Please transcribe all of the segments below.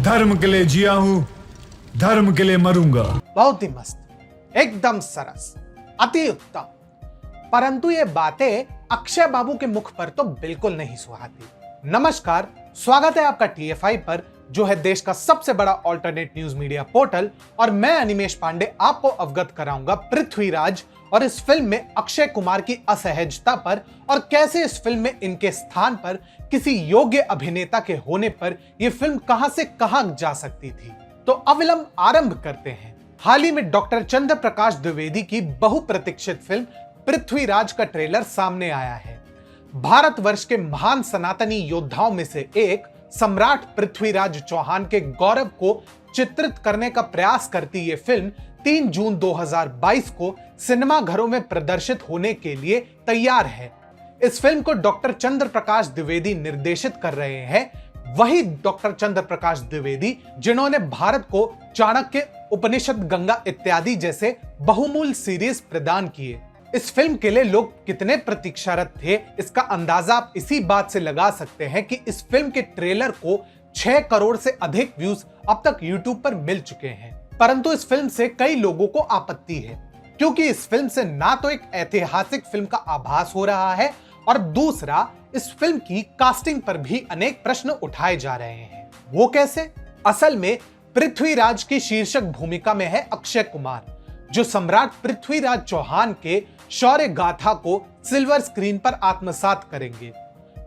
धर्म के लिए जिया हूं, धर्म के लिए मरूंगा। बहुत ही मस्त, एकदम सरस, अति उत्तम। परंतु ये बातें अक्षय बाबू के मुख पर तो बिल्कुल नहीं सुहाती। नमस्कार, स्वागत है आपका TFI पर, जो है देश का सबसे बड़ा ऑल्टरनेट न्यूज मीडिया पोर्टल, और मैं अनिमेश पांडे आपको अवगत कराऊंगा पृथ्वीराज और इस फिल्म में अक्षय कुमार की असहजता पर, और कैसे इस फिल्म में इनके स्थान पर किसी योग्य अभिनेता के होने पर यह फिल्म कहां से कहां जा सकती थी। तो अविलंब आरंभ करते हैं। हाल ही में डॉक्टर चंद्र प्रकाश द्विवेदी की बहुप्रतीक्षित फिल्म पृथ्वीराज का ट्रेलर सामने आया है। भारतवर्ष के महान सनातनी योद्धाओं में से एक सम्राट पृथ्वीराज चौहान के गौरव को चित्रित करने का प्रयास करती ये फिल्म 3 जून 2022 को सिनेमाघरों में प्रदर्शित होने के लिए तैयार है। इस फिल्म को डॉक्टर चंद्र प्रकाश द्विवेदी निर्देशित कर रहे हैं, वही डॉक्टर चंद्र प्रकाश द्विवेदी जिन्होंने भारत को चाणक्य, उपनिषद गंगा इत्यादि जैसे बहुमूल्य सीरीज प्रदान किए। इस फिल्म के लिए लोग कितने प्रतीक्षारत थे, इसका अंदाजा आप इसी बात से लगा सकते हैं कि इस फिल्म के ट्रेलर को 6 करोड़ से अधिक व्यूज अब तक YouTube पर मिल चुके हैं। परंतु इस फिल्म से कई लोगों को आपत्ति है, क्योंकि इस फिल्म से ना तो एक ऐतिहासिक फिल्म का आभास हो रहा है, और दूसरा इस फिल्म की कास्टिंग पर भी अनेक प्रश्न उठाए जा रहे हैं। वो कैसे? असल में पृथ्वीराज की शीर्षक भूमिका में है अक्षय कुमार, जो सम्राट पृथ्वीराज चौहान के शौर्य गाथा को सिल्वर स्क्रीन पर आत्मसात करेंगे।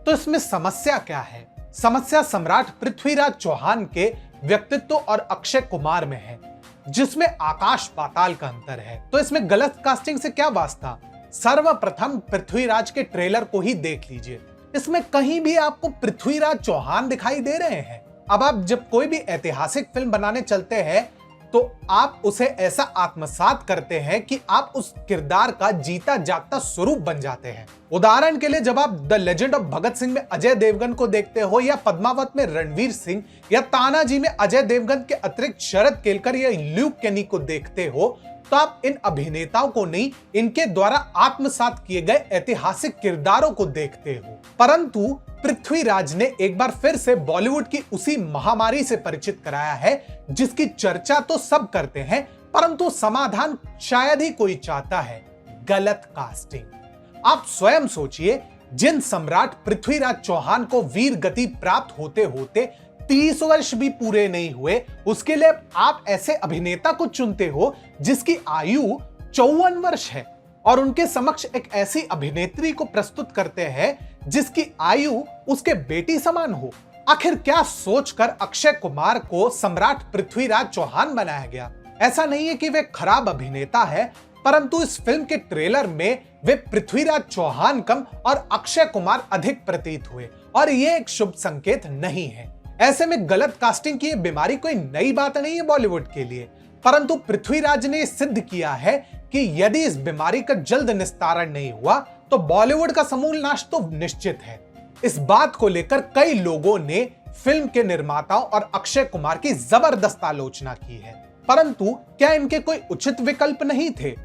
तो इसमें समस्या क्या है? समस्या सम्राट पृथ्वीराज चौहान के व्यक्तित्व और अक्षय कुमार में है, जिसमें आकाश पाताल का अंतर है। तो इसमें गलत कास्टिंग से क्या वास्ता? सर्वप्रथम पृथ्वीराज के ट्रेलर को ही देख लीजिए, इसमें कहीं भी आपको पृथ्वीराज चौहान दिखाई दे रहे हैं। अब आप जब कोई भी ऐतिहासिक फिल्म बनाने चलते हैं तो आप उसे ऐसा आत्मसात करते हैं कि आप उस किरदार का जीता जागता स्वरूप बन जाते हैं। उदाहरण के लिए जब आप the legend of Bhagat Singh में अजय देवगन को देखते हो, या पद्मावत में रणवीर सिंह, या तानाजी में अजय देवगन के अतिरिक्त शरद केलकर या ल्यूक केनी को देखते हो, तो आप इन अभिनेताओं को नहीं, इनके द्वारा आत्मसात किए गए ऐतिहासिक किरदारों को देखते हो। परंतु पृथ्वीराज ने एक बार फिर से बॉलीवुड की उसी महामारी से परिचित कराया है, जिसकी चर्चा तो सब करते हैं, परंतु समाधान शायद ही कोई चाहता है: गलत कास्टिंग। आप स्वयं सोचिए, जिन सम्राट पृथ्वीराज चौहान को वीर गति प्राप्त होते होते 30 वर्ष भी पूरे नहीं हुए, उसके लिए आप ऐसे अभिनेता को चुनते हो जिसकी आयु 54 वर्ष है, और उनके समक्ष एक ऐसी अभिनेत्री को प्रस्तुत करते हैं जिसकी आयु उसके बेटी समान हो। आखिर क्या सोचकर अक्षय कुमार को सम्राट पृथ्वीराज चौहान बनाया गया? ऐसा नहीं है कि वे खराब अभिनेता है, परंतु इस फिल्म के ट्रेलर में वे पृथ्वीराज चौहान कम और अक्षय कुमार अधिक प्रतीत हुए, और यह एक शुभ संकेत नहीं है। ऐसे में गलत कास्टिंग की बीमारी कोई नई बात नहीं है बॉलीवुड के लिए, परंतु पृथ्वीराज ने सिद्ध किया है कि यदि इस बीमारी का जल्द निस्तारण नहीं हुआ तो बॉलीवुड का समूल नाश तो निश्चित है। इस बात को लेकर कई लोगों ने फिल्म के निर्माताओं और अक्षय कुमार की जबरदस्त आलोचना की है, परंतु क्या इनके कोई उचित विकल्प नहीं थे?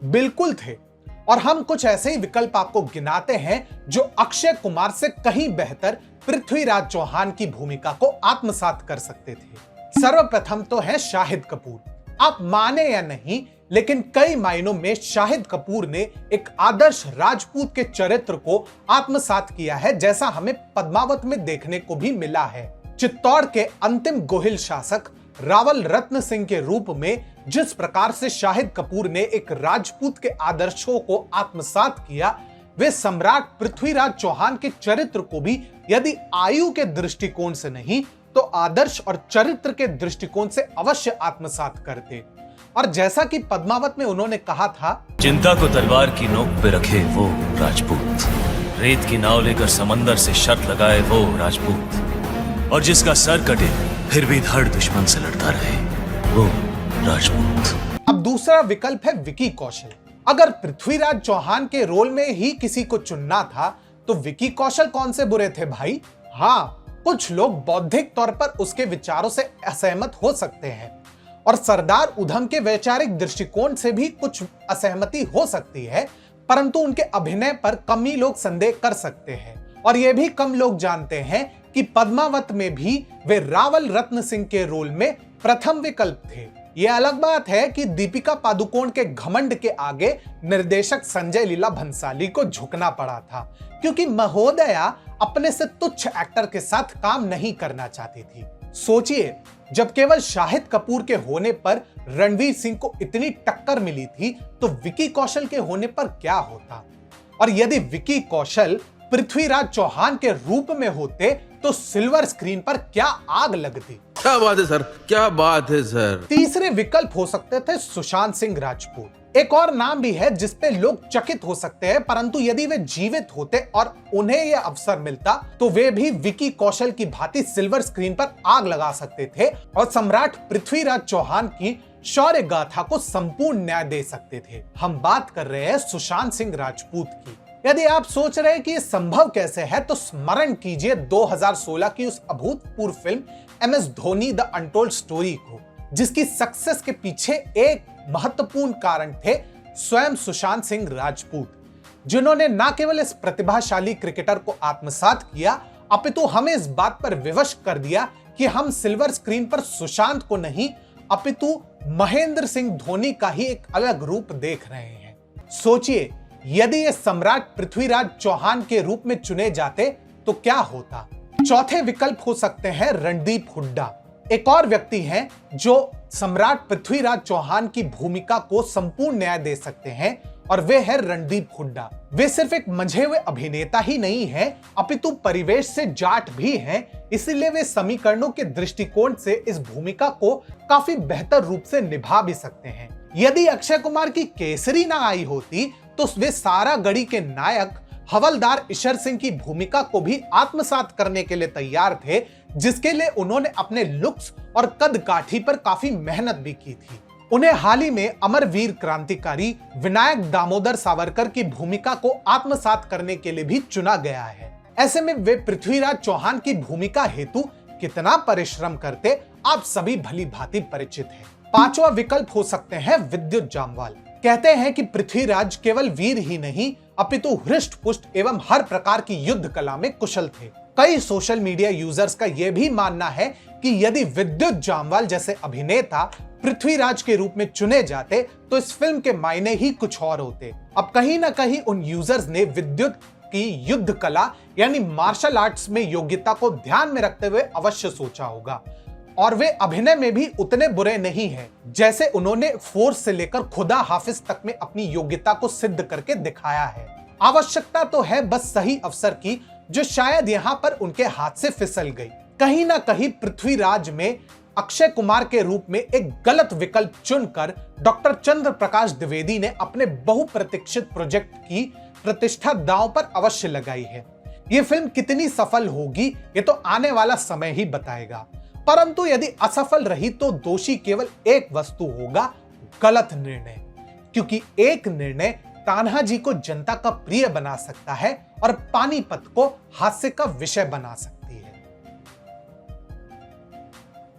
बिल्कुल थे, और हम कुछ ऐसे ही विकल्प आपको गिनाते हैं जो अक्षय कुमार से कहीं बेहतर पृथ्वीराज चौहान की भूमिका को आत्मसात कर सकते थे। सर्वप्रथम तो है शाहिद कपूर। आप माने या नहीं, लेकिन कई मायनों में शाहिद कपूर ने एक आदर्श राजपूत के चरित्र को आत्मसात किया है, जैसा हमें पद्मावत में देखने को भी मिला है। चित्तौड़ के अंतिम गोहिल शासक रावल रत्न सिंह के रूप में जिस प्रकार से शाहिद कपूर ने एक राजपूत के आदर्शों को आत्मसात किया, वे सम्राट पृथ्वीराज चौहान के चरित्र को भी यदि आयु के दृष्टिकोण से नहीं तो आदर्श और चरित्र के दृष्टिकोण से अवश्य आत्मसात करते। और जैसा कि पद्मावत में उन्होंने कहा था, चिंता को तलवार की नोक पे रखे वो राजपूत, रेत की नाव लेकर समंदर से शर्त लगाए वो राजपूत, और जिसका सर कटे फिर भी धड़ दुश्मन से लड़ता रहे वो राजपूत। अब दूसरा विकल्प है विकी कौशल। अगर पृथ्वीराज चौहान के रोल में ही किसी को चुनना था तो विकी कौशल कौन से बुरे थे भाई? हाँ, कुछ लोग बौद्धिक तौर पर उसके विचारों से असहमत हो सकते हैं, और सरदार उधम के वैचारिक दृष्टिकोण से भी कुछ असहमति हो सकती है, परंतु उनके अभिनय पर कम ही लोग संदेह कर सकते हैं। और यह भी कम लोग जानते हैं कि पद्मावत में भी वे रावल रत्न सिंह के रोल में प्रथम विकल्प थे। यह अलग बात है कि दीपिका पादुकोण के घमंड के आगे निर्देशक संजय लीला भंसाली को झुकना पड़ा था, क्योंकि महोदया अपने से तुच्छ एक्टर के साथ काम नहीं करना चाहती थी। सोचिए, जब केवल शाहिद कपूर के होने पर रणवीर सिंह को इतनी टक्कर मिली थी, तो विकी कौशल के होने पर क्या होता। और यदि विकी कौशल पृथ्वीराज चौहान के रूप में होते तो सिल्वर स्क्रीन पर क्या आग लगती। क्या बात है सर, क्या बात है सर। तीसरे विकल्प हो सकते थे सुशांत सिंह राजपूत। एक और नाम भी है जिसपे लोग चकित हो सकते हैं, परंतु यदि वे जीवित होते और उन्हें यह अवसर मिलता तो वे भी विकी कौशल की भांति सिल्वर स्क्रीन पर आग लगा सकते थे और सम्राट पृथ्वीराज चौहान की शौर्य गाथा को संपूर्ण न्याय दे सकते थे। हम बात कर रहे हैं सुशांत सिंह राजपूत की। यदि आप सोच रहे हैं कि यह संभव कैसे है, तो स्मरण कीजिए 2016 की उस अभूतपूर्व film MS Dhoni the untold story को, जिसकी सक्सेस के पीछे एक महत्वपूर्ण कारण थे स्वयं सुशांत सिंह राजपूत, जिन्होंने न केवल इस प्रतिभाशाली क्रिकेटर को आत्मसात किया, अपितु हमें इस बात पर विवश कर दिया कि हम सिल्वर स्क्रीन पर सुशांत को नहीं अपितु महेंद्र सिंह धोनी का ही एक अलग रूप देख रहे हैं। सोचिए, यदि ये सम्राट पृथ्वीराज चौहान के रूप में चुने जाते तो क्या होता। चौथे विकल्प हो सकते हैं रणदीप हुड्डा। एक और व्यक्ति हैं जो सम्राट पृथ्वीराज चौहान की भूमिका को संपूर्ण न्याय दे सकते हैं, और वे है रणदीप हुड्डा। वे सिर्फ एक मंझे हुए अभिनेता ही नहीं हैं, अपितु परिवेश से जाट भी हैं, इसलिए वे समीकरणों के दृष्टिकोण से इस भूमिका को काफी बेहतर रूप से निभा भी सकते हैं। यदि अक्षय कुमार की केसरी ना आई होती तो वे सारा गढ़ी के नायक हवलदार ईशर सिंह की भूमिका को भी आत्मसात करने के लिए तैयार थे, जिसके लिए उन्होंने अपने लुक्स और कद काठी पर काफी मेहनत भी की थी। उन्हें हाल ही में अमरवीर क्रांतिकारी विनायक दामोदर सावरकर की भूमिका को आत्मसात करने के लिए भी चुना गया है। ऐसे में वे पृथ्वीराज चौहान की भूमिका हेतु कितना परिश्रम करते, आप सभी भली भांति परिचित हैं। पांचवा विकल्प हो सकते हैं विद्युत जामवाल। कहते हैं कि पृथ्वीराज केवल वीर ही नहीं अपितु हृष्ट पुष्ट एवं हर प्रकार की युद्ध कला में कुशल थे। कई सोशल मीडिया यूजर्स का यह भी मानना है कि यदि विद्युत जामवाल जैसे अभिनेता पृथ्वीराज के रूप में चुने जाते तो इस फिल्म के मायने ही कुछ और होते। अब कहीं ना कहीं उन यूजर्स ने विद्युत की युद्ध कला यानी मार्शल आर्ट्स में योग्यता को ध्यान में रखते हुए अवश्य सोचा होगा, और वे अभिनय में भी उतने बुरे नहीं हैं जैसे उन्होंने फोर्स से लेकर खुदा हाफिज तक में अपनी योग्यता को सिद्ध करके दिखाया है। आवश्यकता तो है बस सही अवसर की, जो शायद यहाँ पर उनके हाथ से फिसल गई। कहीं ना कहीं पृथ्वीराज में अक्षय कुमार के रूप में एक गलत विकल्प चुनकर डॉक्टर चंद्र प्रकाश द्विवेदी ने अपने बहुप्रतीक्षित प्रोजेक्ट की प्रतिष्ठा दांव पर अवश्य लगाई है। ये फिल्म कितनी सफल होगी ये तो आने वाला समय ही बताएगा, परंतु यदि असफल रही तो दोषी केवल एक वस्तु होगा, गलत निर्णय, क्योंकि एक निर्णय कान्हा जी को जनता का प्रिय बना सकता है और पानीपत को हास्य का विषय बना सकती है।